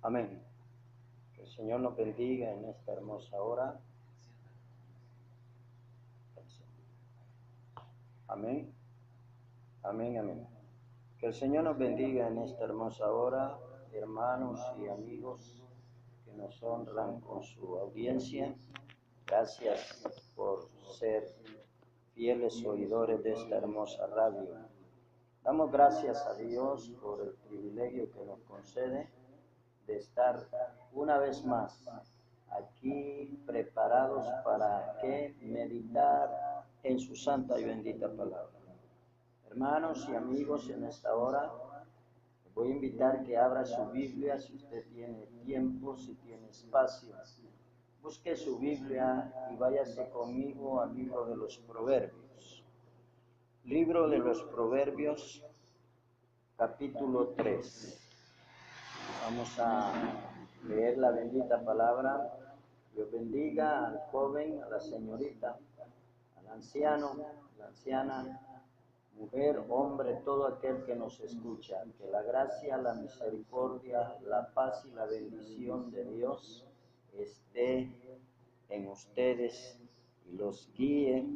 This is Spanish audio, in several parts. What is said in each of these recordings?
Amén. Que el Señor nos bendiga en esta hermosa hora. Amén. Amén, amén. Que el Señor nos bendiga en esta hermosa hora, hermanos y amigos que nos honran con su audiencia. Gracias por ser fieles oidores de esta hermosa radio. Damos gracias a Dios por el privilegio que nos concede de estar una vez más aquí preparados para que meditar en su santa y bendita palabra. Hermanos y amigos, en esta hora les voy a invitar que abra su Biblia si usted tiene tiempo, si tiene espacio. Busque su Biblia y váyase conmigo al libro de los Proverbios. Libro de los Proverbios, capítulo 3. Vamos a leer la bendita palabra. Dios bendiga al joven, a la señorita, al anciano, a la anciana, mujer, hombre, todo aquel que nos escucha. Que la gracia, la misericordia, la paz y la bendición de Dios esté en ustedes y los guíe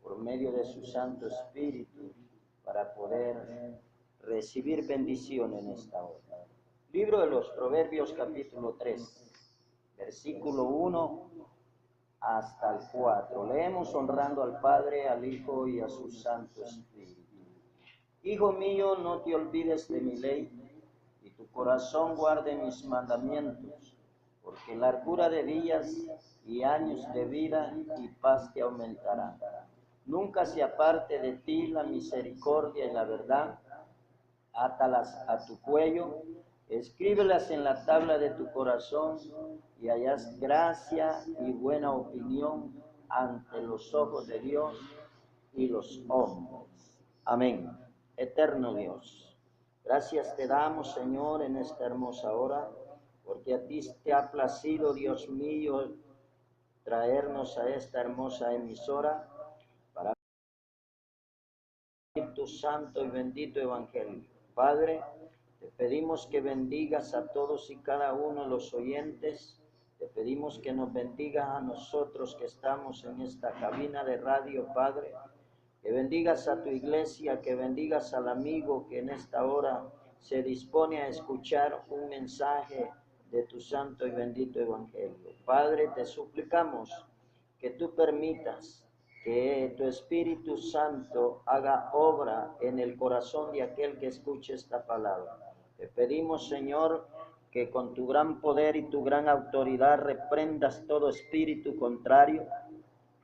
por medio de su Santo Espíritu para poder recibir bendición en esta hora. Libro de los Proverbios, capítulo 3, versículo 1 hasta el 4. Leemos honrando al Padre, al Hijo y a su Santo Espíritu. Hijo mío, no te olvides de mi ley, y tu corazón guarde mis mandamientos, porque largura de días y años de vida y paz te aumentarán. Nunca se aparte de ti la misericordia y la verdad. Átalas a tu cuello, escríbelas en la tabla de tu corazón, y hallas gracia y buena opinión ante los ojos de Dios y los hombres. Amén. Eterno Dios, gracias te damos, Señor, en esta hermosa hora, porque a ti te ha placido, Dios mío, traernos a esta hermosa emisora para tu santo y bendito evangelio. Padre, te pedimos que bendigas a todos y cada uno de los oyentes. Te pedimos que nos bendigas a nosotros que estamos en esta cabina de radio, Padre. Que bendigas a tu iglesia, que bendigas al amigo que en esta hora se dispone a escuchar un mensaje de tu santo y bendito evangelio. Padre, te suplicamos que tú permitas que tu Espíritu Santo haga obra en el corazón de aquel que escuche esta palabra. Te pedimos, Señor, que con tu gran poder y tu gran autoridad reprendas todo espíritu contrario,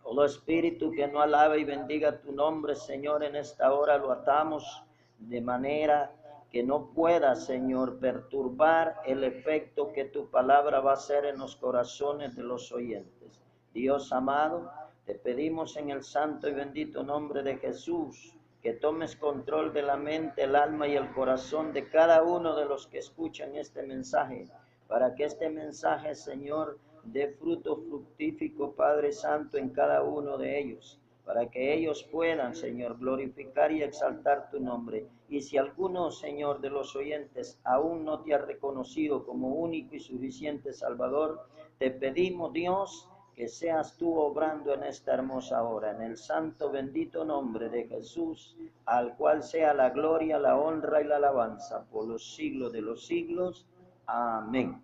todo espíritu que no alabe y bendiga tu nombre, Señor, en esta hora lo atamos de manera que no pueda, Señor, perturbar el efecto que tu palabra va a hacer en los corazones de los oyentes. Dios amado, te pedimos en el santo y bendito nombre de Jesús que tomes control de la mente, el alma y el corazón de cada uno de los que escuchan este mensaje, para que este mensaje, Señor, dé fruto fructífico, Padre Santo, en cada uno de ellos, para que ellos puedan, Señor, glorificar y exaltar tu nombre. Y si alguno, Señor, de los oyentes aún no te ha reconocido como único y suficiente Salvador, te pedimos, Dios, que seas tú obrando en esta hermosa hora, en el santo bendito nombre de Jesús, al cual sea la gloria, la honra y la alabanza por los siglos de los siglos. Amén.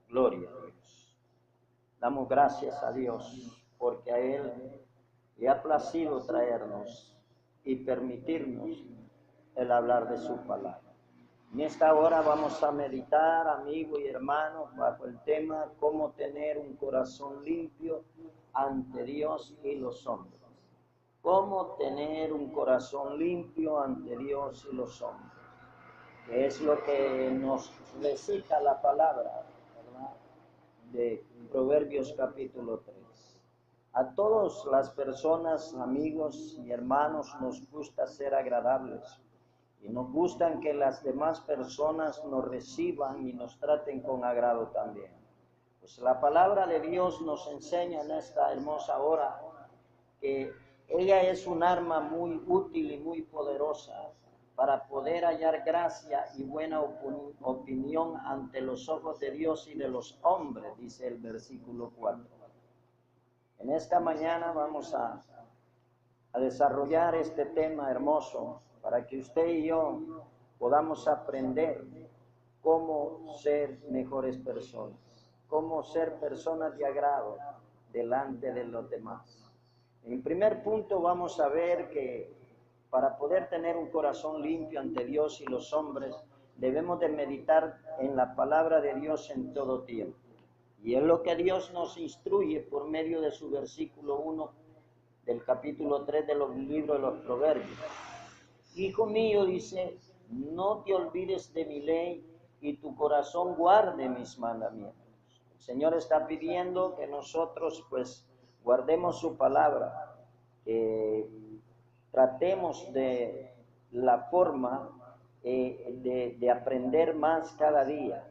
Gloria a Dios. Damos gracias a Dios porque a Él le ha placido traernos y permitirnos el hablar de su palabra. En esta hora vamos a meditar, amigos y hermanos, bajo el tema cómo tener un corazón limpio ante Dios y los hombres. Cómo tener un corazón limpio ante Dios y los hombres. Que es lo que nos recita la palabra, ¿verdad?, de Proverbios capítulo 3. A todas las personas, amigos y hermanos, nos gusta ser agradables y nos gustan que las demás personas nos reciban y nos traten con agrado también. Pues la palabra de Dios nos enseña en esta hermosa hora que ella es un arma muy útil y muy poderosa para poder hallar gracia y buena opinión ante los ojos de Dios y de los hombres, dice el versículo 4. En esta mañana vamos a desarrollar este tema hermoso para que usted y yo podamos aprender cómo ser mejores personas, cómo ser personas de agrado delante de los demás. En primer punto vamos a ver que para poder tener un corazón limpio ante Dios y los hombres, debemos de meditar en la palabra de Dios en todo tiempo. Y es lo que Dios nos instruye por medio de su versículo 1 del capítulo 3 de los libros de los Proverbios. Hijo mío, dice, no te olvides de mi ley y tu corazón guarde mis mandamientos. El Señor está pidiendo que nosotros pues guardemos su palabra, que tratemos de la forma de aprender más cada día,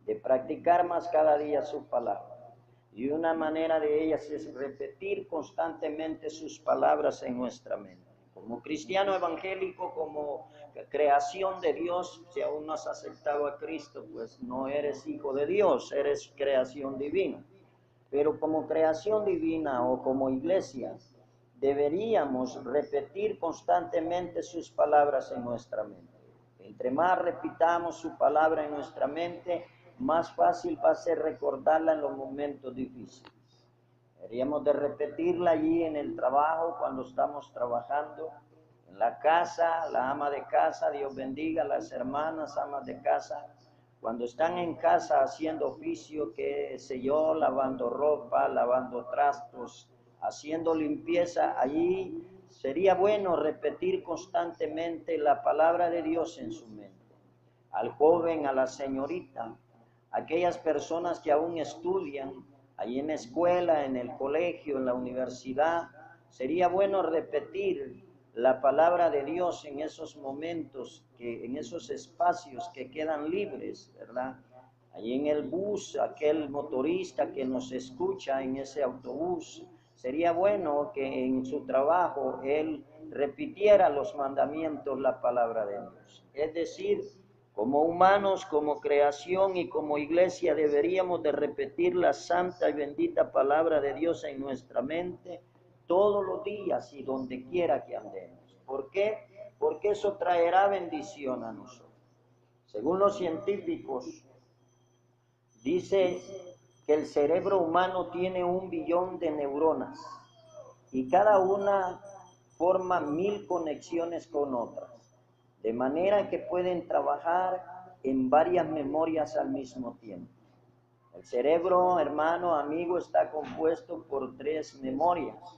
de practicar más cada día su palabra. Y una manera de ellas es repetir constantemente sus palabras en nuestra mente. Como cristiano evangélico, como creación de Dios, si aún no has aceptado a Cristo, pues no eres hijo de Dios, eres creación divina. Pero como creación divina o como iglesia, deberíamos repetir constantemente sus palabras en nuestra mente. Entre más repitamos su palabra en nuestra mente, más fácil va a ser recordarla en los momentos difíciles. Deberíamos de repetirla allí en el trabajo, cuando estamos trabajando, en la casa, la ama de casa, Dios bendiga a las hermanas amas de casa, cuando están en casa haciendo oficio, qué sé yo, lavando ropa, lavando trastos, haciendo limpieza, allí sería bueno repetir constantemente la palabra de Dios en su mente. Al joven, a la señorita, aquellas personas que aún estudian, ahí en la escuela, en el colegio, en la universidad, sería bueno repetir la palabra de Dios en esos momentos, en esos espacios que quedan libres, ¿verdad? Ahí en el bus, aquel motorista que nos escucha en ese autobús, sería bueno que en su trabajo él repitiera los mandamientos, la palabra de Dios. Es decir, como humanos, como creación y como iglesia deberíamos de repetir la santa y bendita palabra de Dios en nuestra mente todos los días y donde quiera que andemos. ¿Por qué? Porque eso traerá bendición a nosotros. Según los científicos, dice que el cerebro humano tiene 1 billón de neuronas y cada una forma 1000 conexiones con otras, de manera que pueden trabajar en varias memorias al mismo tiempo. El cerebro, hermano, amigo, está compuesto por 3 memorias.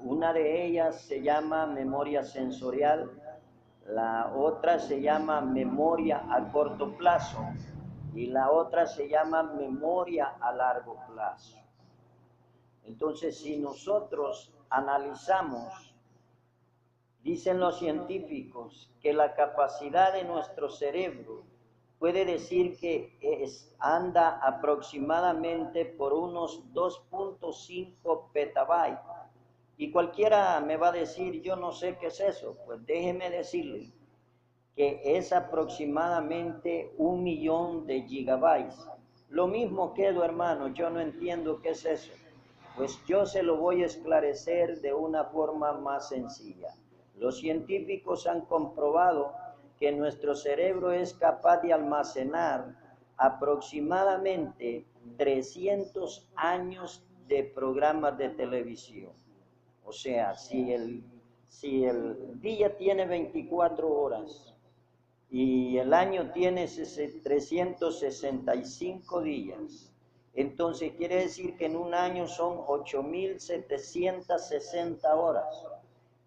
Una de ellas se llama memoria sensorial, la otra se llama memoria a corto plazo y la otra se llama memoria a largo plazo. Entonces, si nosotros analizamos, dicen los científicos que la capacidad de nuestro cerebro puede decir que anda aproximadamente por unos 2.5 petabytes. Y cualquiera me va a decir, yo no sé qué es eso. Pues déjeme decirle que es aproximadamente 1 millón de gigabytes. Lo mismo quedo, hermano, yo no entiendo qué es eso. Pues yo se lo voy a esclarecer de una forma más sencilla. Los científicos han comprobado que nuestro cerebro es capaz de almacenar aproximadamente 300 años de programas de televisión. O sea, si el día tiene 24 horas y el año tiene 365 días, entonces quiere decir que en un año son 8.760 horas.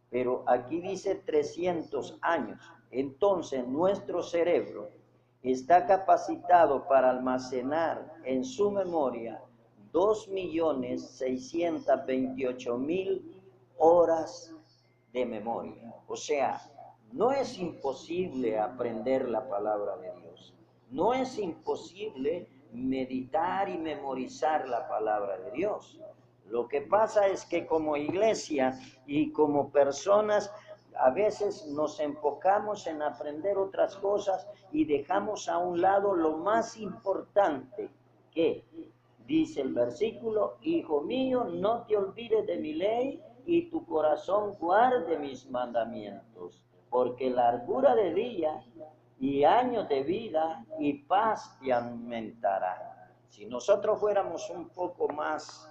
Pero aquí dice 300 años. Entonces nuestro cerebro está capacitado para almacenar en su memoria 2.628.000 horas de memoria. O sea, no es imposible aprender la palabra de Dios. No es imposible meditar y memorizar la palabra de Dios. Lo que pasa es que como iglesia y como personas a veces nos enfocamos en aprender otras cosas y dejamos a un lado lo más importante, que dice el versículo: hijo mío, no te olvides de mi ley y tu corazón guarde mis mandamientos, porque largura de día y años de vida y paz te aumentará. Si nosotros fuéramos un poco más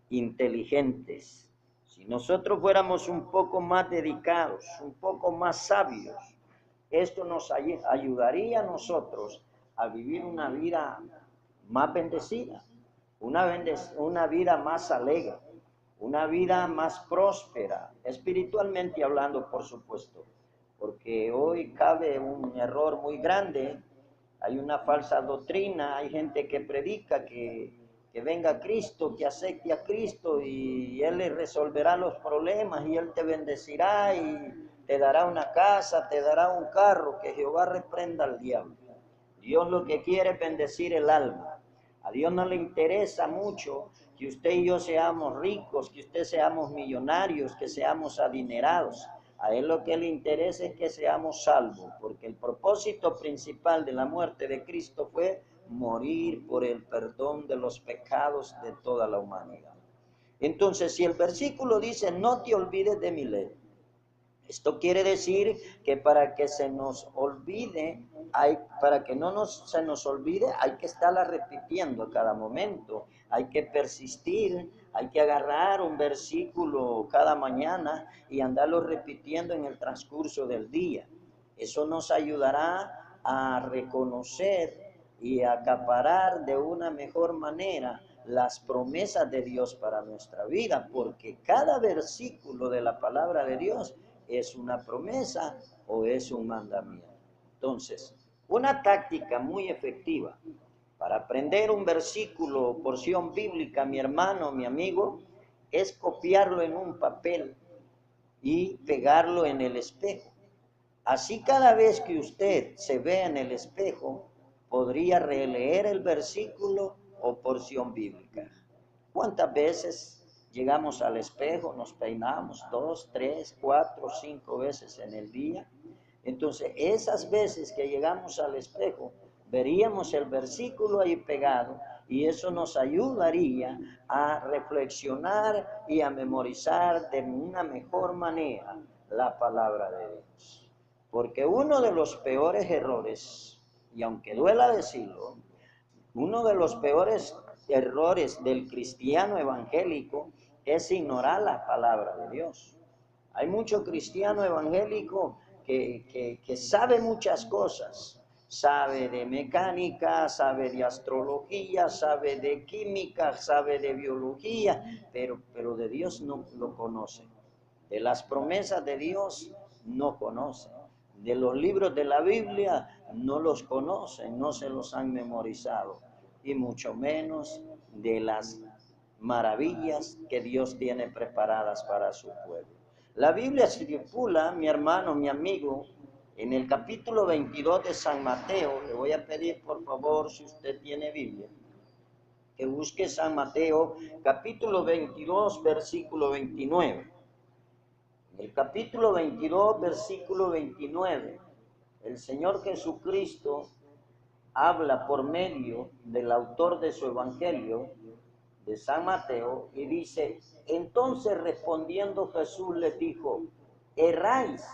inteligentes, si nosotros fuéramos un poco más dedicados, un poco más sabios, esto nos ayudaría a nosotros a vivir una vida más bendecida, una vida más alegre, una vida más próspera, espiritualmente hablando, por supuesto, porque hoy cabe un error muy grande. Hay una falsa doctrina, hay gente que predica que venga Cristo, que acepte a Cristo y Él le resolverá los problemas y Él te bendecirá y te dará una casa, te dará un carro, que Jehová reprenda al diablo. Dios lo que quiere es bendecir el alma. A Dios no le interesa mucho que usted y yo seamos ricos, que usted seamos millonarios, que seamos adinerados. A Él lo que le interesa es que seamos salvos, porque el propósito principal de la muerte de Cristo fue morir por el perdón de los pecados de toda la humanidad. Entonces, si el versículo dice: no te olvides de mi ley, esto quiere decir que para que se nos olvide, para que no se nos olvide, hay que estarla repitiendo a cada momento, hay que persistir, hay que agarrar un versículo cada mañana y andarlo repitiendo en el transcurso del día. Eso nos ayudará a reconocer y a acaparar de una mejor manera las promesas de Dios para nuestra vida, porque cada versículo de la palabra de Dios es una promesa o es un mandamiento. Entonces, una táctica muy efectiva para aprender un versículo o porción bíblica, mi hermano, mi amigo, es copiarlo en un papel y pegarlo en el espejo. Así, cada vez que usted se vea en el espejo, podría releer el versículo o porción bíblica. ¿Cuántas veces llegamos al espejo, nos peinamos 2, 3, 4, 5 veces en el día? Entonces, esas veces que llegamos al espejo, veríamos el versículo ahí pegado y eso nos ayudaría a reflexionar y a memorizar de una mejor manera la palabra de Dios. Porque uno de los peores errores, y aunque duela decirlo, uno de los peores errores del cristiano evangélico es ignorar la palabra de Dios. Hay mucho cristiano evangélico que sabe muchas cosas, sabe de mecánica, sabe de astrología, sabe de química, sabe de biología, pero de Dios no lo conoce. De las promesas de Dios no conoce. De los libros de la Biblia no los conocen, no se los han memorizado, y mucho menos de las maravillas que Dios tiene preparadas para su pueblo. La Biblia estipula, mi hermano, mi amigo, en el capítulo 22 de San Mateo, le voy a pedir por favor, si usted tiene Biblia, que busque San Mateo, capítulo 22, versículo 29. En el capítulo 22, versículo 29, el Señor Jesucristo habla por medio del autor de su evangelio, de San Mateo, y dice: entonces respondiendo Jesús les dijo: erráis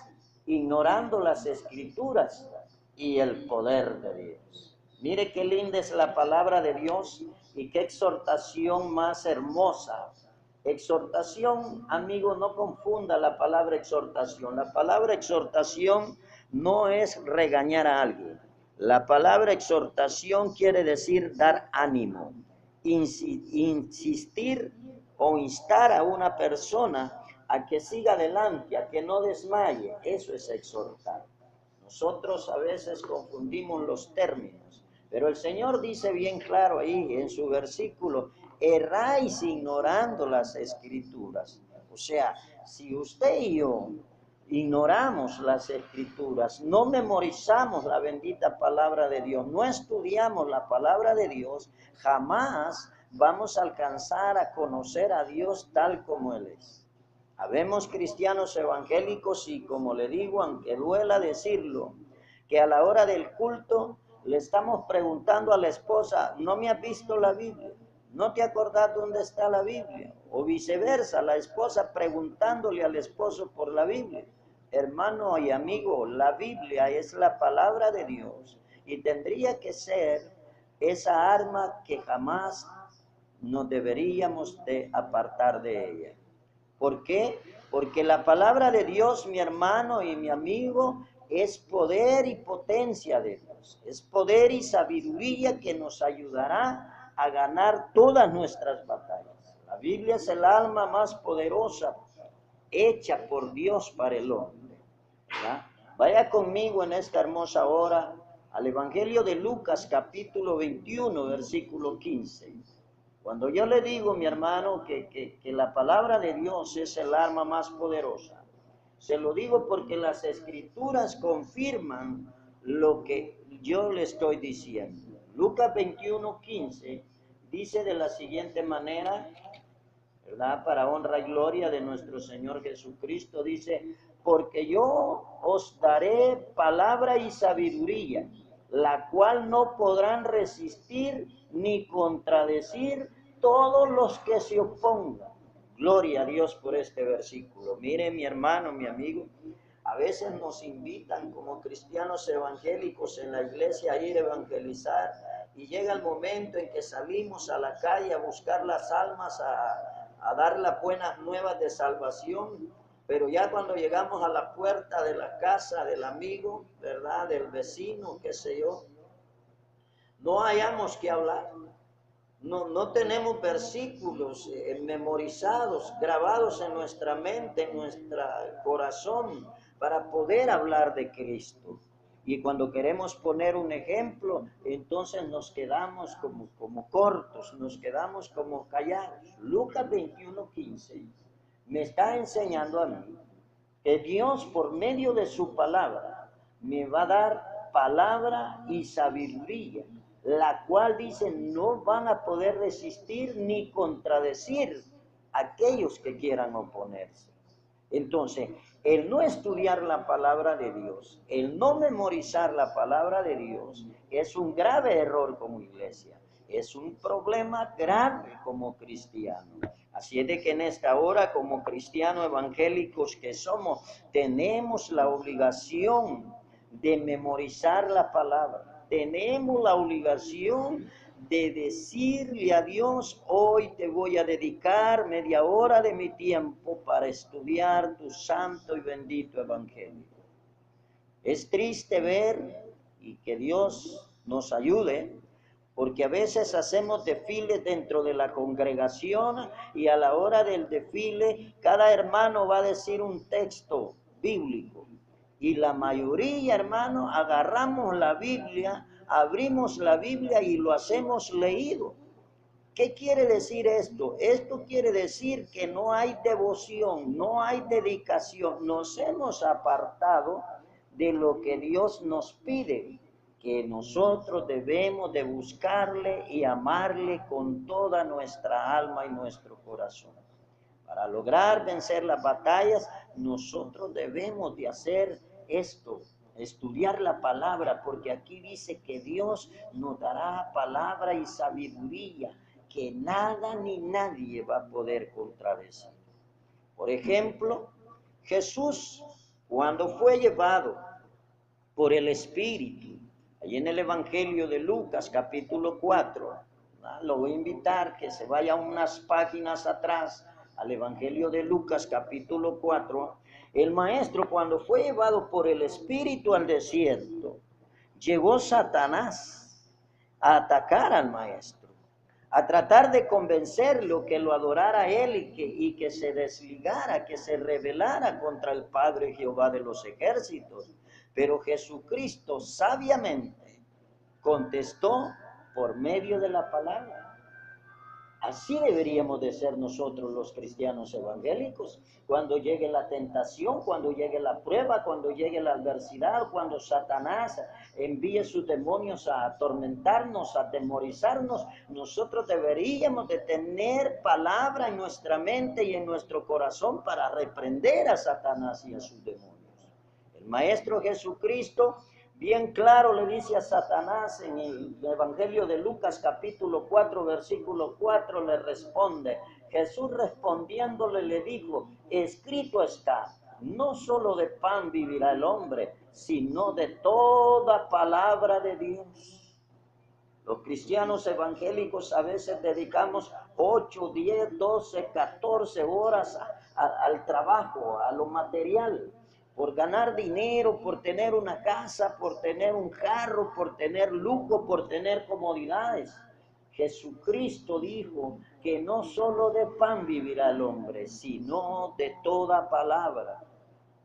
ignorando las escrituras y el poder de Dios. Mire qué linda es la palabra de Dios y qué exhortación más hermosa. Exhortación, amigo, no confunda la palabra exhortación. La palabra exhortación no es regañar a alguien. La palabra exhortación quiere decir dar ánimo, insistir o instar a una persona a que siga adelante, a que no desmaye. Eso es exhortar. Nosotros a veces confundimos los términos, pero el Señor dice bien claro ahí en su versículo: erráis ignorando las escrituras. O sea, si usted y yo ignoramos las escrituras, no memorizamos la bendita palabra de Dios, no estudiamos la palabra de Dios, jamás vamos a alcanzar a conocer a Dios tal como Él es. Habemos cristianos evangélicos y, como le digo, aunque duela decirlo, que a la hora del culto le estamos preguntando a la esposa, ¿no me has visto la Biblia? ¿No te acordás dónde está la Biblia? O viceversa, la esposa preguntándole al esposo por la Biblia. Hermano y amigo, la Biblia es la palabra de Dios y tendría que ser esa arma que jamás nos deberíamos de apartar de ella. ¿Por qué? Porque la palabra de Dios, mi hermano y mi amigo, es poder y potencia de Dios. Es poder y sabiduría que nos ayudará a ganar todas nuestras batallas. La Biblia es el alma más poderosa hecha por Dios para el hombre, ¿verdad? Vaya conmigo en esta hermosa hora al Evangelio de Lucas, capítulo 21, versículo 15. Cuando yo le digo, mi hermano, que la palabra de Dios es el arma más poderosa, se lo digo porque las escrituras confirman lo que yo le estoy diciendo. Lucas 21, 15 dice de la siguiente manera, ¿verdad? Para honra y gloria de nuestro Señor Jesucristo, dice, porque yo os daré palabra y sabiduría, la cual no podrán resistir ni contradecir todos los que se opongan. Gloria a Dios por este versículo. Mire, mi hermano, mi amigo, a veces nos invitan como cristianos evangélicos en la iglesia a ir a evangelizar y llega el momento en que salimos a la calle a buscar las almas, a dar las buenas nuevas de salvación, pero ya cuando llegamos a la puerta de la casa del amigo, ¿verdad?, del vecino, qué sé yo, no hayamos que hablar. No tenemos versículos memorizados, grabados en nuestra mente, en nuestro corazón, para poder hablar de Cristo. Y cuando queremos poner un ejemplo, entonces nos quedamos como cortos, nos quedamos como callados. Lucas 21:15 me está enseñando a mí que Dios, por medio de su palabra, me va a dar palabra y sabiduría, la cual dice no van a poder resistir ni contradecir aquellos que quieran oponerse. Entonces, el no estudiar la palabra de Dios, el no memorizar la palabra de Dios, es un grave error como iglesia, es un problema grave como cristiano. Así es de que en esta hora, como cristianos evangélicos que somos, tenemos la obligación de memorizar la palabra. Tenemos la obligación de decirle a Dios, hoy te voy a dedicar media hora de mi tiempo para estudiar tu santo y bendito evangelio. Es triste ver, y que Dios nos ayude, porque a veces hacemos desfiles dentro de la congregación y a la hora del desfile cada hermano va a decir un texto bíblico. Y la mayoría, hermano, agarramos la Biblia, abrimos la Biblia y lo hacemos leído. ¿Qué quiere decir esto? Esto quiere decir que no hay devoción, no hay dedicación. Nos hemos apartado de lo que Dios nos pide, que nosotros debemos de buscarle y amarle con toda nuestra alma y nuestro corazón. Para lograr vencer las batallas, nosotros debemos de hacer esto, estudiar la palabra, porque aquí dice que Dios nos dará palabra y sabiduría, que nada ni nadie va a poder contradecir. Por ejemplo, Jesús, cuando fue llevado por el Espíritu, allí en el Evangelio de Lucas, capítulo 4, lo voy a invitar que se vaya unas páginas atrás al Evangelio de Lucas, capítulo 4, el maestro cuando fue llevado por el Espíritu al desierto, llegó Satanás a atacar al maestro, a tratar de convencerlo que lo adorara a él y que se desligara, que se rebelara contra el Padre Jehová de los ejércitos. Pero Jesucristo sabiamente contestó por medio de la palabra. Así deberíamos de ser nosotros los cristianos evangélicos. Cuando llegue la tentación, cuando llegue la prueba, cuando llegue la adversidad, cuando Satanás envíe sus demonios a atormentarnos, a atemorizarnos, nosotros deberíamos de tener palabra en nuestra mente y en nuestro corazón para reprender a Satanás y a sus demonios. El Maestro Jesucristo bien claro le dice a Satanás en el Evangelio de Lucas capítulo 4 versículo 4, le responde. Jesús respondiéndole le dijo, escrito está, no solo de pan vivirá el hombre, sino de toda palabra de Dios. Los cristianos evangélicos a veces dedicamos 8, 10, 12, 14 horas al trabajo, a lo material, por ganar dinero, por tener una casa, por tener un carro, por tener lujo, por tener comodidades. Jesucristo dijo que no solo de pan vivirá el hombre, sino de toda palabra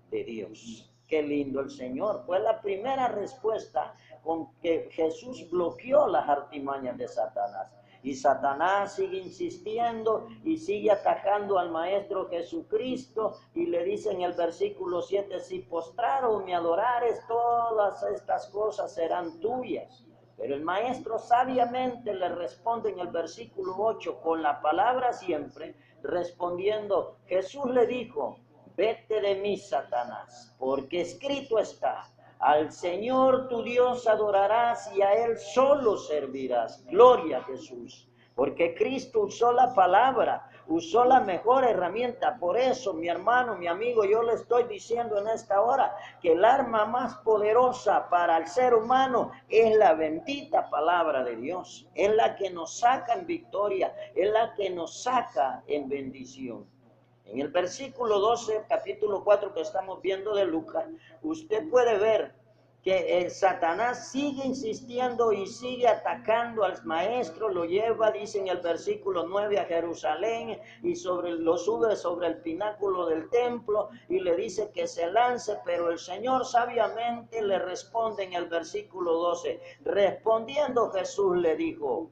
de Dios. Qué lindo el Señor. Fue la primera respuesta con que Jesús bloqueó las artimañas de Satanás. Y Satanás sigue insistiendo y sigue atacando al Maestro Jesucristo y le dice en el versículo 7, si postraro me adorares, todas estas cosas serán tuyas. Pero el Maestro sabiamente le responde en el versículo 8, con la palabra siempre, respondiendo, Jesús le dijo, vete de mí, Satanás, porque escrito está, al Señor tu Dios adorarás y a Él solo servirás. Gloria a Jesús, porque Cristo usó la palabra, usó la mejor herramienta. Por eso, mi hermano, mi amigo, yo le estoy diciendo en esta hora que el arma más poderosa para el ser humano es la bendita palabra de Dios. Es la que nos saca en victoria, es la que nos saca en bendición. En el versículo 12, capítulo 4 que estamos viendo de Lucas, usted puede ver que Satanás sigue insistiendo y sigue atacando al maestro, lo lleva, dice en el versículo 9, a Jerusalén y lo sube sobre el pináculo del templo y le dice que se lance, pero el Señor sabiamente le responde en el versículo 12, respondiendo Jesús le dijo,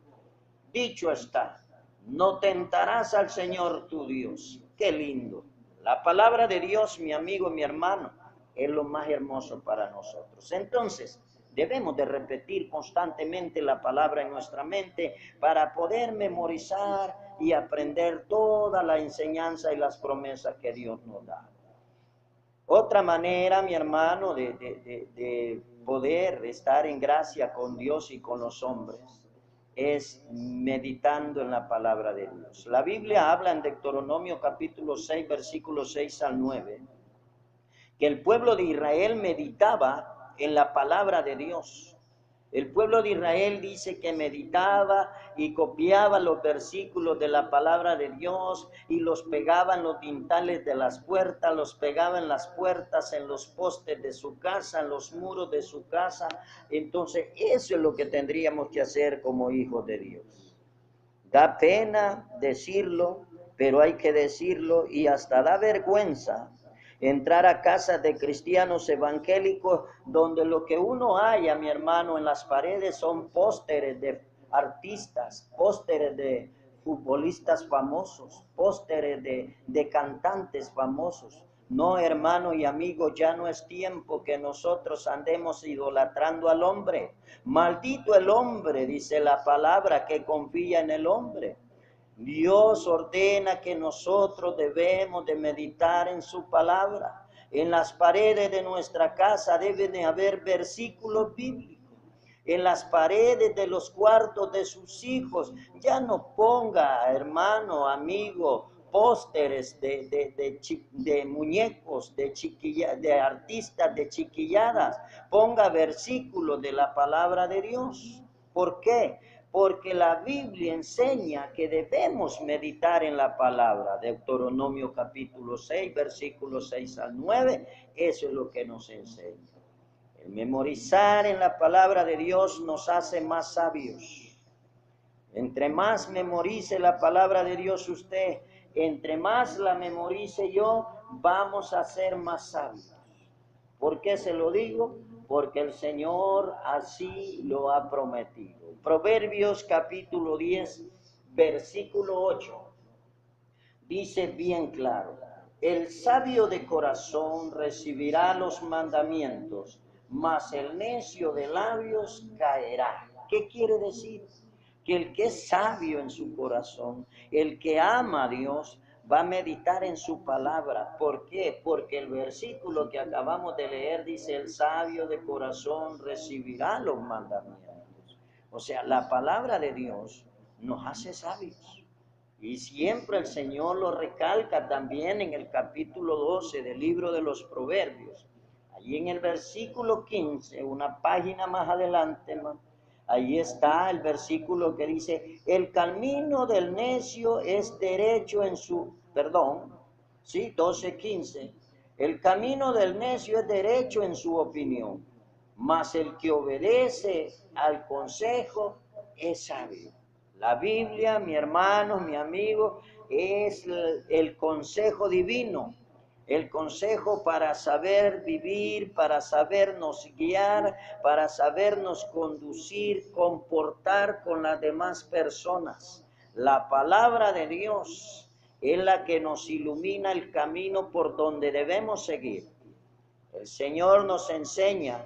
dicho está, no tentarás al Señor tu Dios. Qué lindo. La palabra de Dios, mi amigo, mi hermano, es lo más hermoso para nosotros. Entonces, debemos de repetir constantemente la palabra en nuestra mente para poder memorizar y aprender toda la enseñanza y las promesas que Dios nos da. Otra manera, mi hermano, de poder estar en gracia con Dios y con los hombres es meditando en la palabra de Dios. La Biblia habla en Deuteronomio capítulo 6, versículos 6 al 9, que el pueblo de Israel meditaba en la palabra de Dios. El pueblo de Israel dice que meditaba y copiaba los versículos de la palabra de Dios y los pegaba en los dintales de las puertas, los pegaba en las puertas, en los postes de su casa, en los muros de su casa. Entonces, eso es lo que tendríamos que hacer como hijos de Dios. Da pena decirlo, pero hay que decirlo y hasta da vergüenza entrar a casas de cristianos evangélicos donde lo que uno halla, mi hermano, en las paredes son pósteres de artistas, pósteres de futbolistas famosos, pósteres de cantantes famosos. No, hermano y amigo, ya no es tiempo que nosotros andemos idolatrando al hombre. Maldito el hombre, dice la palabra, que confía en el hombre. Dios ordena que nosotros debemos de meditar en su palabra. En las paredes de nuestra casa deben de haber versículos bíblicos. En las paredes de los cuartos de sus hijos, ya no ponga, hermano, amigo, pósteres de muñecos, de artistas, de chiquilladas. Ponga versículos de la palabra de Dios. ¿Por qué? Porque la Biblia enseña que debemos meditar en la palabra. Deuteronomio capítulo 6, versículos 6 al 9, eso es lo que nos enseña. El memorizar en la palabra de Dios nos hace más sabios. Entre más memorice la palabra de Dios usted, entre más la memorice yo, vamos a ser más sabios. ¿Por qué se lo digo? Porque el Señor así lo ha prometido. Proverbios capítulo 10, versículo 8, dice bien claro: el sabio de corazón recibirá los mandamientos, mas el necio de labios caerá. ¿Qué quiere decir? Que el que es sabio en su corazón, el que ama a Dios, va a meditar en su palabra. ¿Por qué? Porque el versículo que acabamos de leer dice: el sabio de corazón recibirá los mandamientos. O sea, la palabra de Dios nos hace sabios. Y siempre el Señor lo recalca también en el capítulo 12 del libro de los Proverbios. Allí en el versículo 15, una página más adelante, ahí está el versículo que dice: el camino del necio es derecho en su, sí, 12:15. El camino del necio es derecho en su opinión, mas el que obedece al consejo es sabio. La Biblia, mi hermano, mi amigo, es el consejo divino, el consejo para saber vivir, para sabernos guiar, para sabernos conducir, comportar con las demás personas. La palabra de Dios es la que nos ilumina el camino por donde debemos seguir. El Señor nos enseña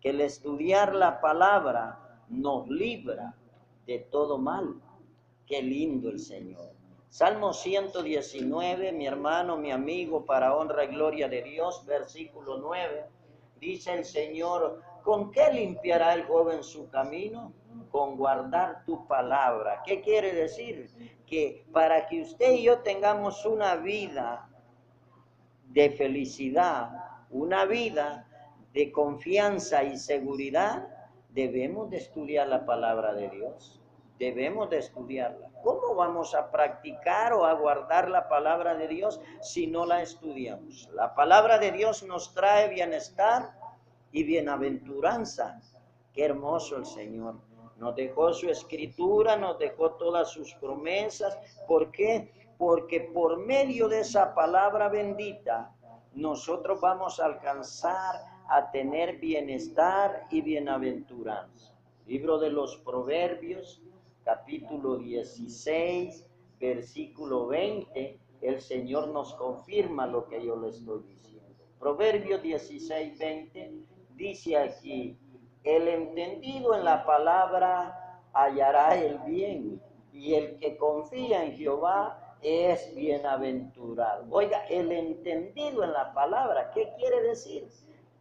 que el estudiar la palabra nos libra de todo mal. Qué lindo el Señor. Salmo 119, mi hermano, mi amigo, para honra y gloria de Dios, versículo 9, dice el Señor: ¿con qué limpiará el joven su camino? Con guardar tu palabra. ¿Qué quiere decir? Que para que usted y yo tengamos una vida de felicidad, una vida de confianza y seguridad, debemos de estudiar la palabra de Dios. Debemos de estudiarla. ¿Cómo vamos a practicar o a guardar la palabra de Dios si no la estudiamos? La palabra de Dios nos trae bienestar y bienaventuranza. Qué hermoso el Señor. Nos dejó su escritura, nos dejó todas sus promesas. ¿Por qué? Porque por medio de esa palabra bendita, nosotros vamos a alcanzar a tener bienestar y bienaventuranza. Libro de los Proverbios, capítulo 16, versículo 20, el Señor nos confirma lo que yo le estoy diciendo. Proverbios 16, 20, dice aquí: el entendido en la palabra hallará el bien, y el que confía en Jehová es bienaventurado. Oiga, el entendido en la palabra, ¿qué quiere decir?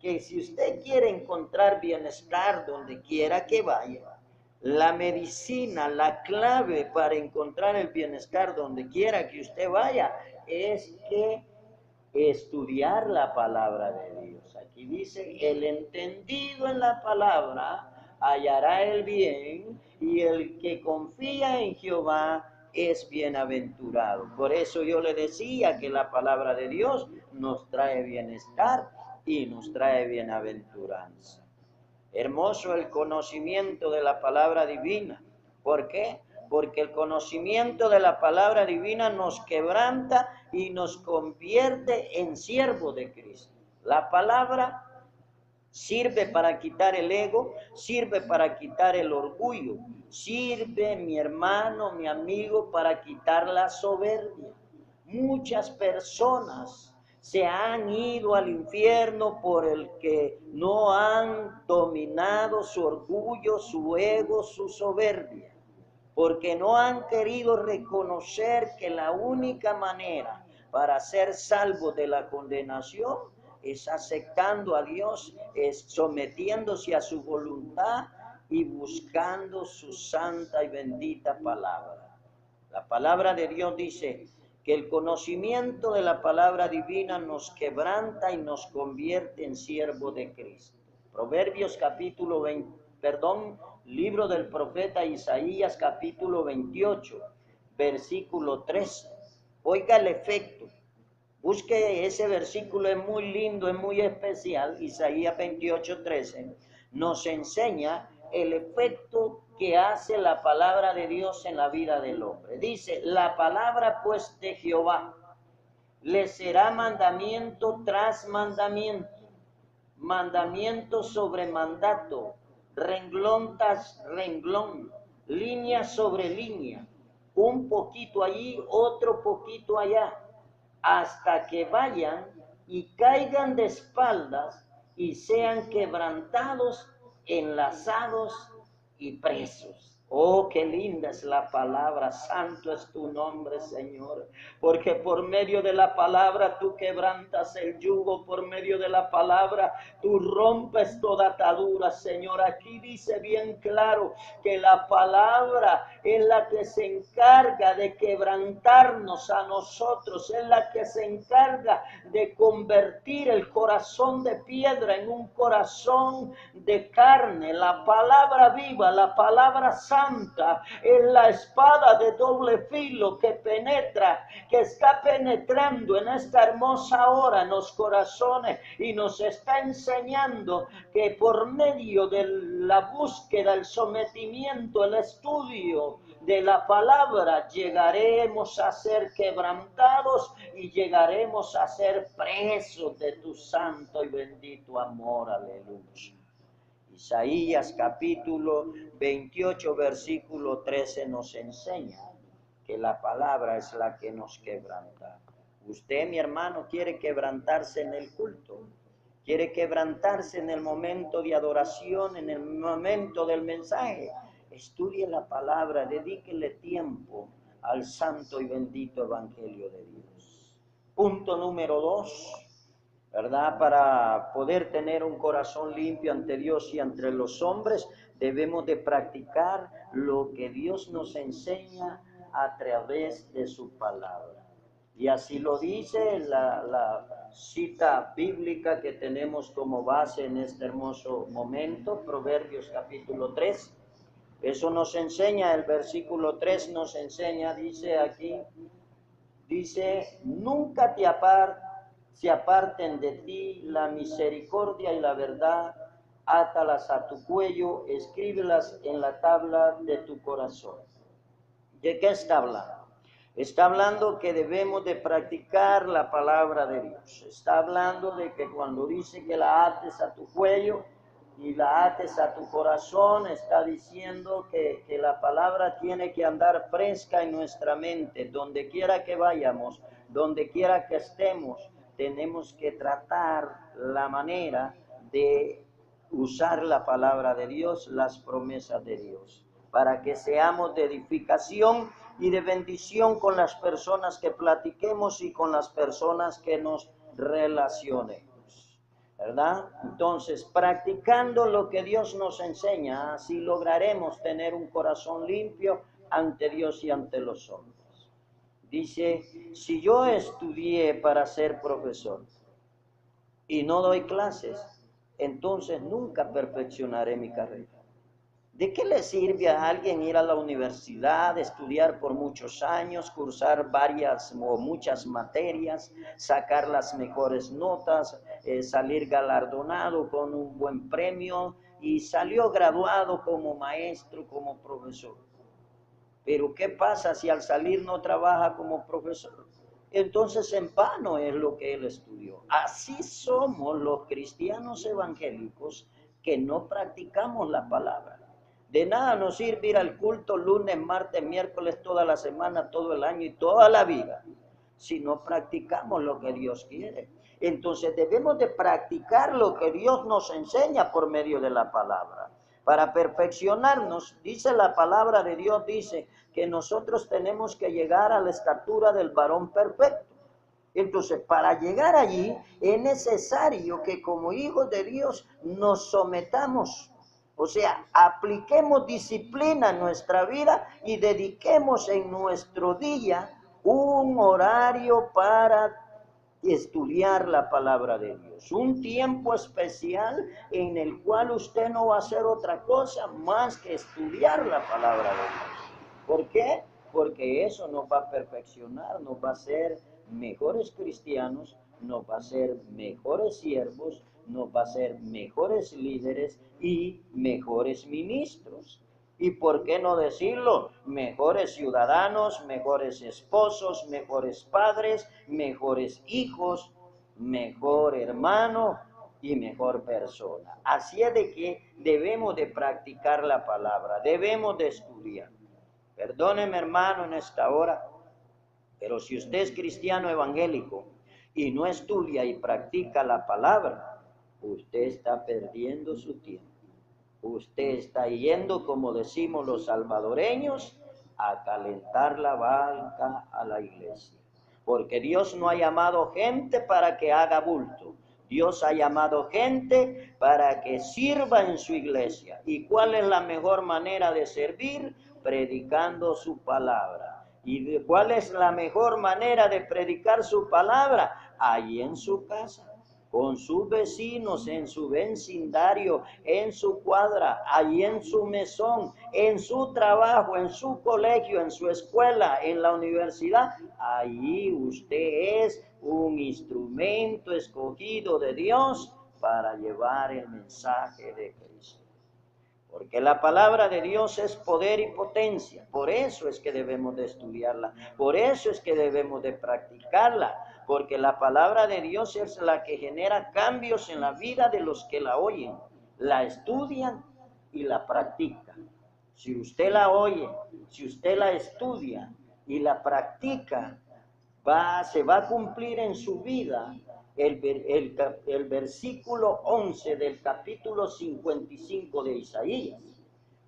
Que si usted quiere encontrar bienestar donde quiera que vaya, la medicina, la clave para encontrar el bienestar donde quiera que usted vaya, es que estudiar la palabra de Dios. Aquí dice: el entendido en la palabra hallará el bien, y el que confía en Jehová es bienaventurado. Por eso yo le decía que la palabra de Dios nos trae bienestar y nos trae bienaventuranza. Hermoso el conocimiento de la palabra divina. ¿Por qué? Porque el conocimiento de la palabra divina nos quebranta y nos convierte en siervos de Cristo. La palabra sirve para quitar el ego, sirve para quitar el orgullo, sirve, mi hermano, mi amigo, para quitar la soberbia. Muchas personas se han ido al infierno por el que no han dominado su orgullo, su ego, su soberbia, porque no han querido reconocer que la única manera para ser salvos de la condenación es aceptando a Dios, es sometiéndose a su voluntad y buscando su santa y bendita palabra. La palabra de Dios dice que el conocimiento de la palabra divina nos quebranta y nos convierte en siervos de Cristo. Proverbios capítulo 20, libro del profeta Isaías capítulo 28, versículo 13. Oiga el efecto. Busque ese versículo, es muy lindo, es muy especial. Isaías 28, 13 nos enseña el efecto que hace la palabra de Dios en la vida del hombre. Dice: la palabra pues de Jehová le será mandamiento tras mandamiento, mandamiento sobre mandato, renglón tras renglón, línea sobre línea, un poquito allí, otro poquito allá, hasta que vayan y caigan de espaldas y sean quebrantados, enlazados y presos. Oh, qué linda es la palabra, santo es tu nombre, Señor, porque por medio de la palabra tú quebrantas el yugo, por medio de la palabra tú rompes toda atadura, Señor. Aquí dice bien claro que la palabra es la que se encarga de quebrantarnos a nosotros, es la que se encarga de convertir el corazón de piedra en un corazón de carne. La palabra viva, la palabra santa, es la espada de doble filo que penetra, que está penetrando en esta hermosa hora en los corazones y nos está enseñando que por medio de la búsqueda, el sometimiento, el estudio de la palabra, llegaremos a ser quebrantados y llegaremos a ser presos de tu santo y bendito amor. Aleluya. Isaías capítulo 28, versículo 13 nos enseña que la palabra es la que nos quebranta. Usted, mi hermano, quiere quebrantarse en el culto, quiere quebrantarse en el momento de adoración, en el momento del mensaje. Estudie la palabra, dedíquele tiempo al santo y bendito evangelio de Dios. Punto número 2. ¿Verdad? Para poder tener un corazón limpio ante Dios y ante los hombres, debemos de practicar lo que Dios nos enseña a través de su palabra. Y así lo dice la cita bíblica que tenemos como base en este hermoso momento, Proverbios capítulo 3. Eso nos enseña, el versículo 3 nos enseña, dice aquí, dice, nunca se aparten de ti la misericordia y la verdad, átalas a tu cuello, escríbelas en la tabla de tu corazón. ¿De qué está hablando? Está hablando que debemos de practicar la palabra de Dios. Está hablando de que cuando dice que la ates a tu cuello y la ates a tu corazón, está diciendo que la palabra tiene que andar fresca en nuestra mente. Donde quiera que vayamos, donde quiera que estemos, tenemos que tratar la manera de usar la palabra de Dios, las promesas de Dios, para que seamos de edificación y de bendición con las personas que platiquemos y con las personas que nos relacionemos, ¿verdad? Entonces, practicando lo que Dios nos enseña, así lograremos tener un corazón limpio ante Dios y ante los hombres. Dice, si yo estudié para ser profesor y no doy clases, entonces nunca perfeccionaré mi carrera. ¿De qué le sirve a alguien ir a la universidad, estudiar por muchos años, cursar varias o muchas materias, sacar las mejores notas, salir galardonado con un buen premio y salió graduado como maestro, como profesor? Pero ¿qué pasa si al salir no trabaja como profesor? Entonces en vano es lo que él estudió. Así somos los cristianos evangélicos que no practicamos la palabra. De nada nos sirve ir al culto lunes, martes, miércoles, toda la semana, todo el año y toda la vida, si no practicamos lo que Dios quiere. Entonces debemos de practicar lo que Dios nos enseña por medio de la palabra. Para perfeccionarnos, dice la palabra de Dios, dice que nosotros tenemos que llegar a la estatura del varón perfecto. Entonces, para llegar allí es necesario que como hijos de Dios nos sometamos. O sea, apliquemos disciplina en nuestra vida y dediquemos en nuestro día un horario para estudiar la palabra de Dios. Un tiempo especial en el cual usted no va a hacer otra cosa más que estudiar la palabra de Dios. ¿Por qué? Porque eso nos va a perfeccionar, nos va a hacer mejores cristianos, nos va a hacer mejores siervos, nos va a hacer mejores líderes y mejores ministros. Y por qué no decirlo, mejores ciudadanos, mejores esposos, mejores padres, mejores hijos, mejor hermano y mejor persona. Así es de que debemos de practicar la palabra, debemos de estudiar. Perdóneme, hermano, en esta hora, pero si usted es cristiano evangélico y no estudia y practica la palabra, usted está perdiendo su tiempo. Usted está yendo, como decimos los salvadoreños, a calentar la banca a la iglesia. Porque Dios no ha llamado gente para que haga bulto. Dios ha llamado gente para que sirva en su iglesia. ¿Y cuál es la mejor manera de servir? Predicando su palabra. ¿Y cuál es la mejor manera de predicar su palabra? Allí en su casa, con sus vecinos, en su vecindario, en su cuadra, ahí en su mesón, en su trabajo, en su colegio, en su escuela, en la universidad. Allí usted es un instrumento escogido de Dios para llevar el mensaje de Cristo. Porque la palabra de Dios es poder y potencia. Por eso es que debemos de estudiarla. Por eso es que debemos de practicarla. Porque la palabra de Dios es la que genera cambios en la vida de los que la oyen, la estudian y la practican. Si usted la oye, si usted la estudia y la practica, se va a cumplir en su vida el versículo 11 del capítulo 55 de Isaías.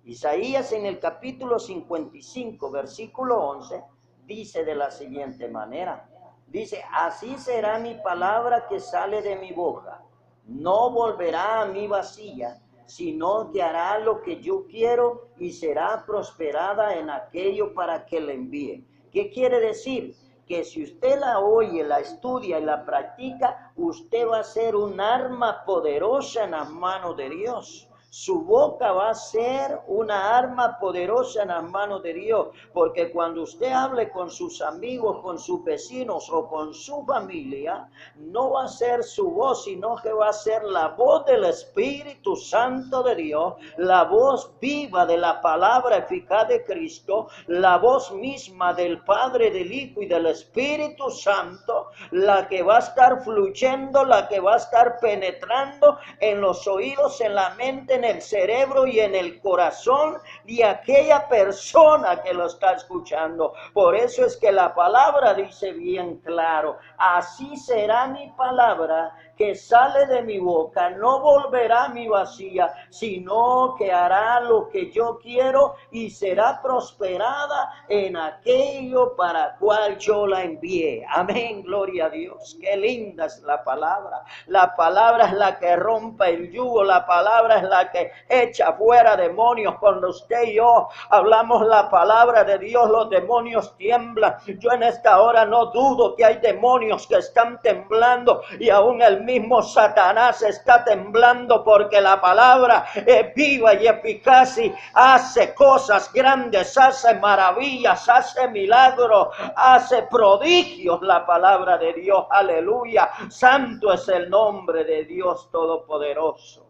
Isaías en el capítulo 55, versículo 11, dice de la siguiente manera. Dice, así será mi palabra que sale de mi boca. No volverá a mí vacía, sino que hará lo que yo quiero y será prosperada en aquello para que la envíe. ¿Qué quiere decir? Que si usted la oye, la estudia y la practica, usted va a ser un arma poderosa en las manos de Dios. Su boca va a ser una arma poderosa en las manos de Dios, porque cuando usted hable con sus amigos, con sus vecinos o con su familia, no va a ser su voz, sino que va a ser la voz del Espíritu Santo de Dios, la voz viva de la palabra eficaz de Cristo, la voz misma del Padre, del Hijo y del Espíritu Santo, la que va a estar fluyendo, la que va a estar penetrando en los oídos, en la mente, en el cerebro y en el corazón de aquella persona que lo está escuchando. Por eso es que la palabra dice bien claro, así será mi palabra que sale de mi boca, no volverá a mi vacía, sino que hará lo que yo quiero y será prosperada en aquello para cual yo la envié. Amén, gloria a Dios. Qué linda es la palabra. La palabra es la que rompe el yugo, la palabra es la que echa fuera demonios. Cuando usted y yo hablamos la palabra de Dios, los demonios tiemblan. Yo en esta hora no dudo que hay demonios que están temblando y aún el mismo Satanás está temblando, porque la palabra es viva y eficaz y hace cosas grandes, hace maravillas, hace milagros, hace prodigios la palabra de Dios. Aleluya. Santo es el nombre de Dios Todopoderoso.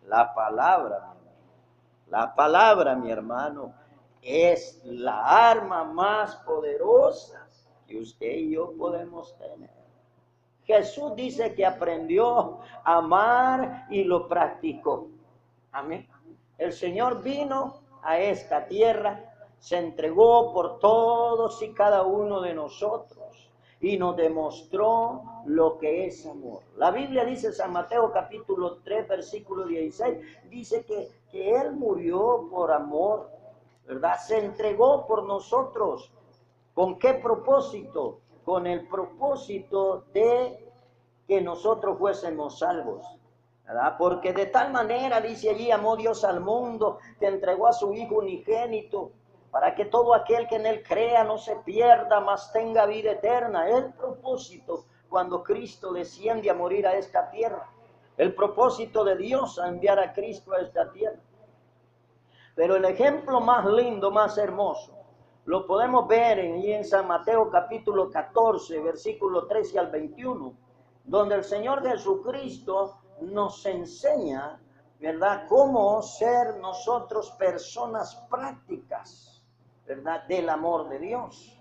La palabra, mi hermano, es la arma más poderosa que usted y yo podemos tener. Jesús dice que aprendió a amar y lo practicó. Amén. El Señor vino a esta tierra, se entregó por todos y cada uno de nosotros y nos demostró lo que es amor. La Biblia dice, San Mateo capítulo 3, versículo 16, dice que Él murió por amor, ¿verdad? Se entregó por nosotros. ¿Con qué propósito? Con el propósito de que nosotros fuésemos salvos, ¿verdad? Porque de tal manera, dice allí, amó Dios al mundo, que entregó a su Hijo unigénito, para que todo aquel que en él crea no se pierda, mas tenga vida eterna. El propósito cuando Cristo desciende a morir a esta tierra. El propósito de Dios a enviar a Cristo a esta tierra. Pero el ejemplo más lindo, más hermoso, lo podemos ver en San Mateo capítulo 14, versículo 13 al 21, donde el Señor Jesucristo nos enseña, ¿verdad?, cómo ser nosotros personas prácticas, ¿verdad?, del amor de Dios.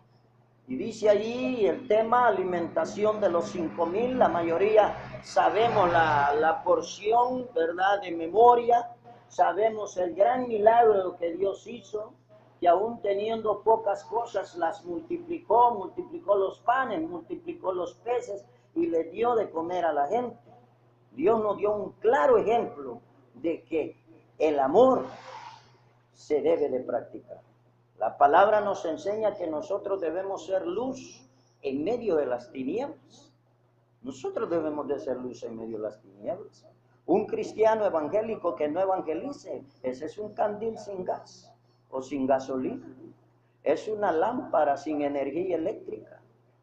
Y dice allí el tema alimentación de los 5,000, la mayoría sabemos la porción, ¿verdad?, de memoria, sabemos el gran milagro que Dios hizo. que aún teniendo pocas cosas las multiplicó, multiplicó los panes, multiplicó los peces y le dio de comer a la gente. Dios nos dio un claro ejemplo de que el amor se debe de practicar. La palabra nos enseña que nosotros debemos ser luz en medio de las tinieblas. Nosotros debemos de ser luz en medio de las tinieblas. Un cristiano evangélico que no evangelice, ese es un candil sin gas o sin gasolina. Es una lámpara sin energía eléctrica.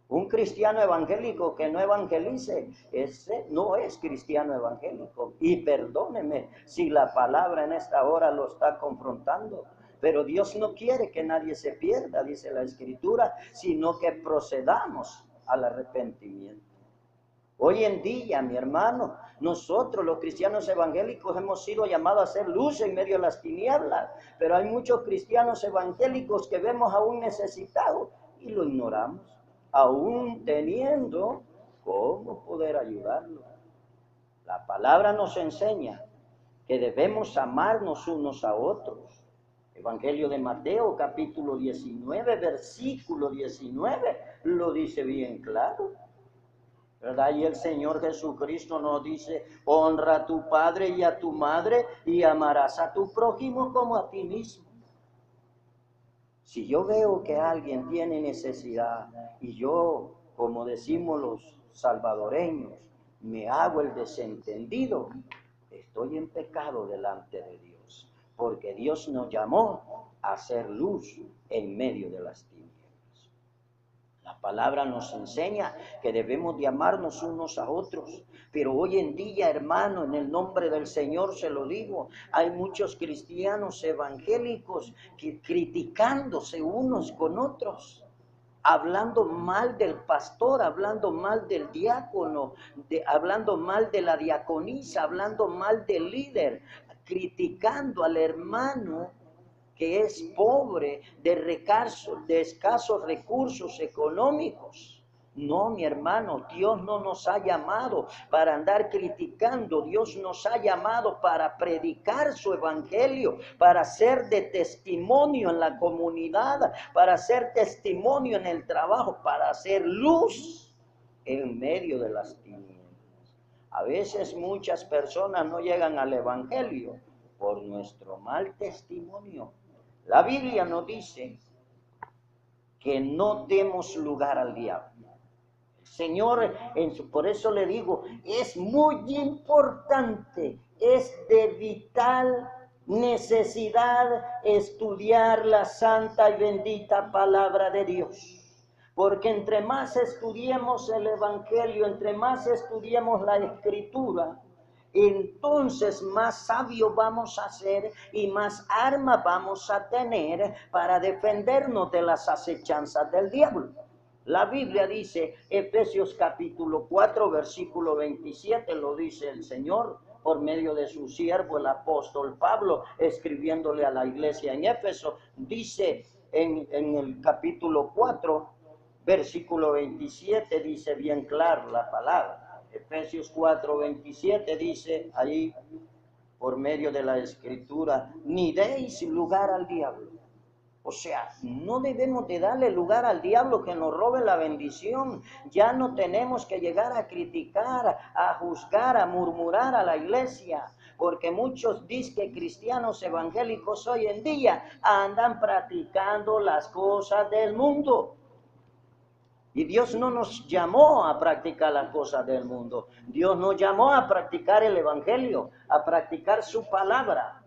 Un cristiano evangélico que no evangelice, ese no es cristiano evangélico. Y perdóneme si la palabra en esta hora lo está confrontando. Pero Dios no quiere que nadie se pierda, dice la Escritura, sino que procedamos al arrepentimiento. Hoy en día, mi hermano, nosotros los cristianos evangélicos hemos sido llamados a ser luz en medio de las tinieblas, pero hay muchos cristianos evangélicos que vemos a un necesitado y lo ignoramos, aún teniendo cómo poder ayudarlo. La palabra nos enseña que debemos amarnos unos a otros. Evangelio de Mateo, capítulo 19, versículo 19, lo dice bien claro. ¿Verdad? Y el Señor Jesucristo nos dice, honra a tu padre y a tu madre y amarás a tu prójimo como a ti mismo. Si yo veo que alguien tiene necesidad y yo, como decimos los salvadoreños, me hago el desentendido, estoy en pecado delante de Dios, porque Dios nos llamó a ser luz en medio de las tinieblas. La palabra nos enseña que debemos de amarnos unos a otros, pero hoy en día, hermano, en el nombre del Señor se lo digo, hay muchos cristianos evangélicos que criticándose unos con otros, hablando mal del pastor, hablando mal del diácono, hablando mal de la diaconisa, hablando mal del líder, criticando al hermano que es pobre, de escasos recursos económicos. No, mi hermano, Dios no nos ha llamado para andar criticando, Dios nos ha llamado para predicar su evangelio, para ser de testimonio en la comunidad, para ser testimonio en el trabajo, para hacer luz en medio de las tinieblas. A veces muchas personas no llegan al evangelio por nuestro mal testimonio. La Biblia nos dice que no demos lugar al diablo. El Señor, por eso le digo, es muy importante, es de vital necesidad estudiar la santa y bendita palabra de Dios. Porque entre más estudiemos el Evangelio, entre más estudiemos la Escritura, entonces más sabios vamos a ser y más armas vamos a tener para defendernos de las acechanzas del diablo. La Biblia dice, Efesios capítulo 4, versículo 27, lo dice el Señor por medio de su siervo, el apóstol Pablo, escribiéndole a la iglesia en Éfeso, dice en el capítulo 4, versículo 27, dice bien claro la palabra. Efesios 4, 27 dice ahí, por medio de la Escritura, ni deis lugar al diablo. O sea, no debemos de darle lugar al diablo que nos robe la bendición. Ya no tenemos que llegar a criticar, a juzgar, a murmurar a la iglesia, porque muchos dicen cristianos evangélicos hoy en día andan practicando las cosas del mundo. Y Dios no nos llamó a practicar las cosas del mundo. Dios nos llamó a practicar el evangelio, a practicar su palabra.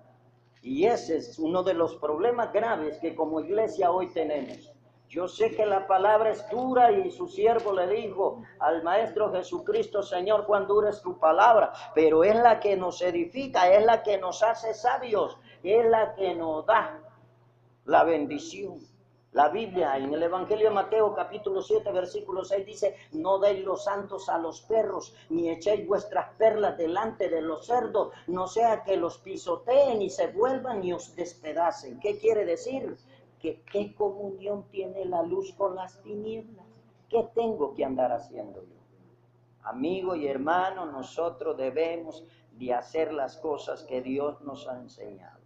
Y ese es uno de los problemas graves que como iglesia hoy tenemos. Yo sé que la palabra es dura y su siervo le dijo al Maestro Jesucristo, Señor, cuán dura es tu palabra, pero es la que nos edifica, es la que nos hace sabios, es la que nos da la bendición. La Biblia en el Evangelio de Mateo capítulo 7 versículo 6 dice, no deis los santos a los perros, ni echéis vuestras perlas delante de los cerdos, no sea que los pisoteen y se vuelvan y os despedacen. ¿Qué quiere decir? Que ¿qué comunión tiene la luz con las tinieblas? ¿Qué tengo que andar haciendo yo? Amigo y hermano, nosotros debemos de hacer las cosas que Dios nos ha enseñado.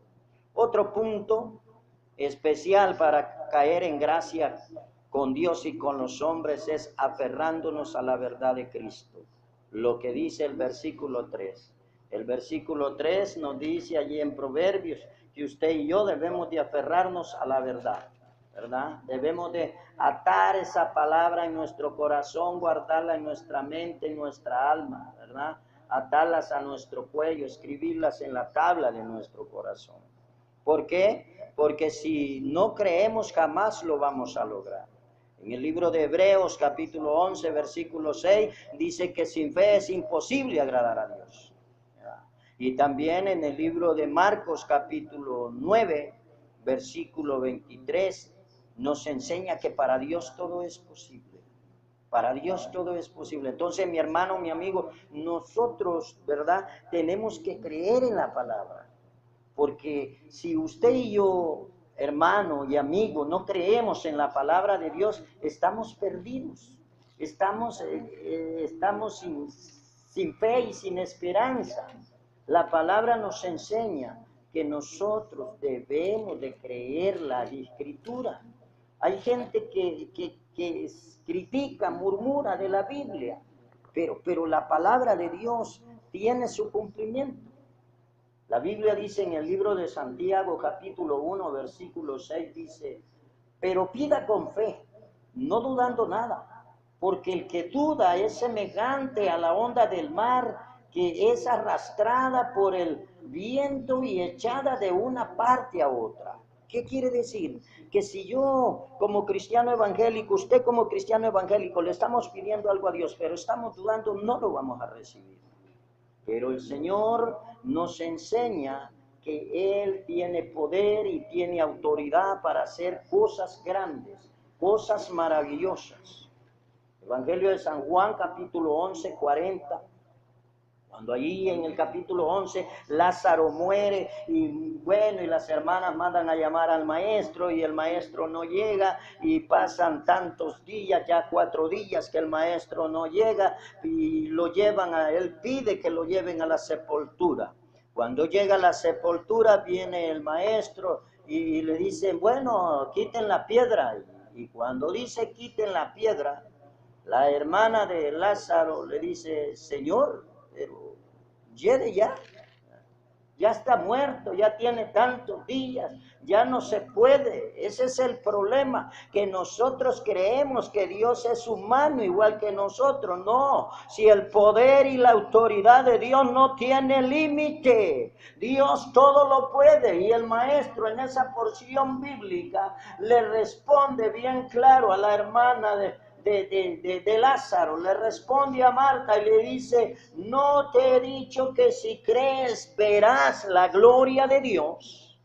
Otro punto especial para caer en gracia con Dios y con los hombres es aferrándonos a la verdad de Cristo. Lo que dice el versículo 3. El versículo 3 nos dice allí en Proverbios que usted y yo debemos de aferrarnos a la verdad, ¿verdad? Debemos de atar esa palabra en nuestro corazón, guardarla en nuestra mente, en nuestra alma, ¿verdad? Atarlas a nuestro cuello, escribirlas en la tabla de nuestro corazón. ¿Por qué? Porque si no creemos jamás lo vamos a lograr. En el libro de Hebreos capítulo 11 versículo 6 dice que sin fe es imposible agradar a Dios. Y también en el libro de Marcos capítulo 9 versículo 23 nos enseña que para Dios todo es posible. Para Dios todo es posible. Entonces, mi hermano, mi amigo, nosotros, ¿verdad? Tenemos que creer en la palabra. Porque si usted y yo, hermano y amigo, no creemos en la palabra de Dios, estamos perdidos. Estamos sin fe y sin esperanza. La palabra nos enseña que nosotros debemos de creer la Escritura. Hay gente que critica, murmura de la Biblia, pero la palabra de Dios tiene su cumplimiento. La Biblia dice en el libro de Santiago, capítulo 1, versículo 6, dice, pero pida con fe, no dudando nada, porque el que duda es semejante a la onda del mar, que es arrastrada por el viento y echada de una parte a otra. ¿Qué quiere decir? Que si yo como cristiano evangélico, usted como cristiano evangélico, le estamos pidiendo algo a Dios, pero estamos dudando, no lo vamos a recibir. Pero el Señor nos enseña que Él tiene poder y tiene autoridad para hacer cosas grandes, cosas maravillosas. Evangelio de San Juan, capítulo 11, 40. Cuando allí en el capítulo 11 Lázaro muere y bueno, y las hermanas mandan a llamar al maestro y el maestro no llega y pasan tantos días, ya 4 días que el maestro no llega y lo llevan él pide que lo lleven a la sepultura. Cuando llega a la sepultura viene el maestro y le dicen, bueno, quiten la piedra. Y cuando dice quiten la piedra, la hermana de Lázaro le dice, Señor, pero ya está muerto, ya tiene tantos días, ya no se puede. Ese es el problema, que nosotros creemos que Dios es humano igual que nosotros. No, si el poder y la autoridad de Dios no tiene límite, Dios todo lo puede. Y el maestro en esa porción bíblica le responde bien claro a la hermana de Lázaro, le responde a Marta y le dice, ¿no te he dicho que si crees verás la gloria de Dios?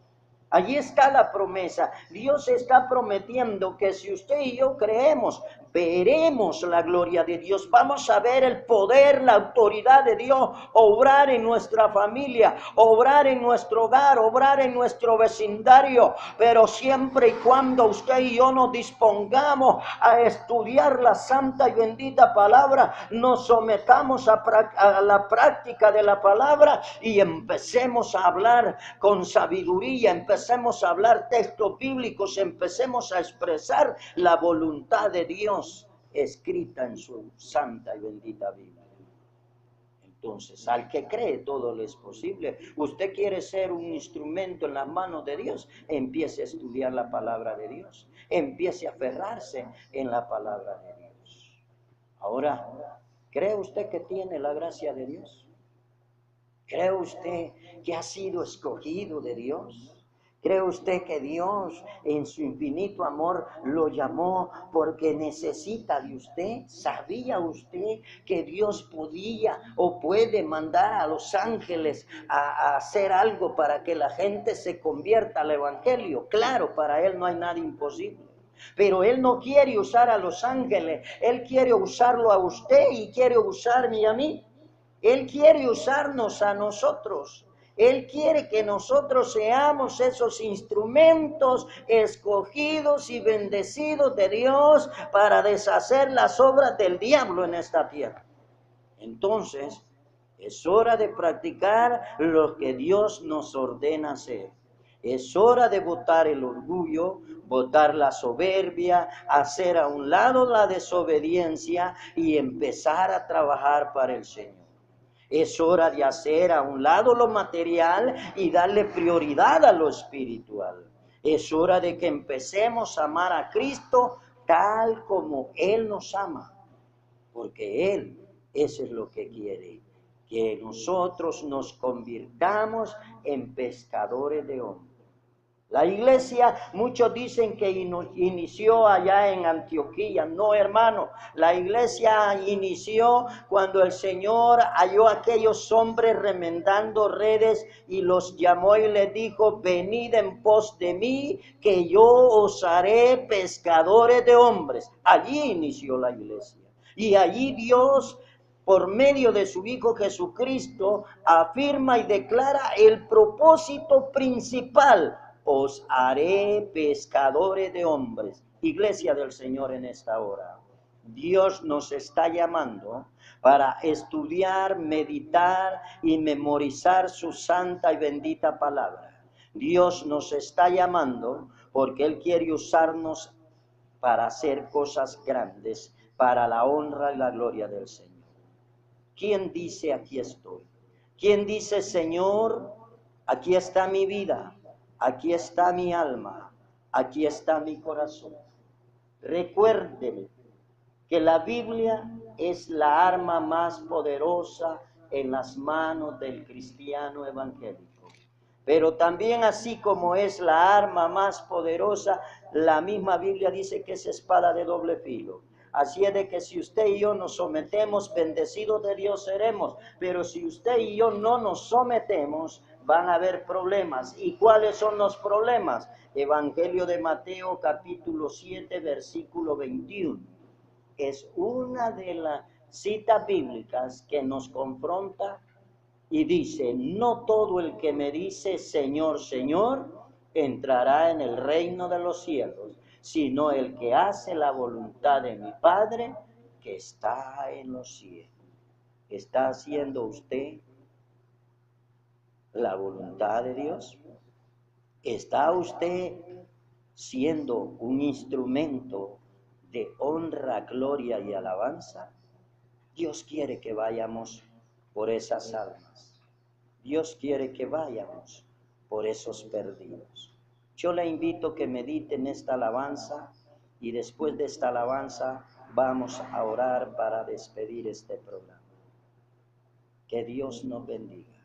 Allí está la promesa. Dios está prometiendo que si usted y yo creemos, veremos la gloria de Dios. Vamos a ver el poder, la autoridad de Dios obrar en nuestra familia, obrar en nuestro hogar, obrar en nuestro vecindario. Pero siempre y cuando usted y yo nos dispongamos a estudiar la santa y bendita palabra, nos sometamos a la práctica de la palabra y empecemos a hablar con sabiduría, empecemos a hablar textos bíblicos, empecemos a expresar la voluntad de Dios escrita en su santa y bendita Biblia. Entonces, al que cree todo le es posible. Usted quiere ser un instrumento en las manos de Dios, empiece a estudiar la palabra de Dios, empiece a aferrarse en la palabra de Dios. Ahora, ¿cree usted que tiene la gracia de Dios? ¿Cree usted que ha sido escogido de Dios? ¿Cree usted que Dios en su infinito amor lo llamó porque necesita de usted? ¿Sabía usted que Dios podía o puede mandar a los ángeles a hacer algo para que la gente se convierta al evangelio? Claro, para Él no hay nada imposible. Pero Él no quiere usar a los ángeles, Él quiere usarlo a usted y quiere usarme a mí. Él quiere usarnos a nosotros. Él quiere que nosotros seamos esos instrumentos escogidos y bendecidos de Dios para deshacer las obras del diablo en esta tierra. Entonces, es hora de practicar lo que Dios nos ordena hacer. Es hora de botar el orgullo, botar la soberbia, hacer a un lado la desobediencia y empezar a trabajar para el Señor. Es hora de hacer a un lado lo material y darle prioridad a lo espiritual. Es hora de que empecemos a amar a Cristo tal como Él nos ama, porque Él, eso es lo que quiere, que nosotros nos convirtamos en pescadores de hombres. La iglesia, muchos dicen que inició allá en Antioquía. No, hermano, la iglesia inició cuando el Señor halló a aquellos hombres remendando redes y los llamó y les dijo: venid en pos de mí, que yo os haré pescadores de hombres. Allí inició la iglesia. Y allí Dios, por medio de su Hijo Jesucristo, afirma y declara el propósito principal: os haré pescadores de hombres. Iglesia del Señor, en esta hora, Dios nos está llamando para estudiar, meditar y memorizar su santa y bendita palabra. Dios nos está llamando porque Él quiere usarnos para hacer cosas grandes, para la honra y la gloria del Señor. ¿Quién dice aquí estoy? ¿Quién dice: Señor, aquí está mi vida, aquí está mi alma, aquí está mi corazón? Recuerden que la Biblia es la arma más poderosa en las manos del cristiano evangélico. Pero también, así como es la arma más poderosa, la misma Biblia dice que es espada de doble filo. Así es de que si usted y yo nos sometemos, bendecidos de Dios seremos. Pero si usted y yo no nos sometemos, van a haber problemas. ¿Y cuáles son los problemas? Evangelio de Mateo, capítulo 7, versículo 21. Es una de las citas bíblicas que nos confronta y dice: no todo el que me dice Señor, Señor, entrará en el reino de los cielos, sino el que hace la voluntad de mi Padre que está en los cielos. ¿Está haciendo usted la voluntad de Dios? ¿Está usted siendo un instrumento de honra, gloria y alabanza? Dios quiere que vayamos por esas almas. Dios quiere que vayamos por esos perdidos. Yo le invito a que medite en esta alabanza y después de esta alabanza vamos a orar para despedir este programa. Que Dios nos bendiga.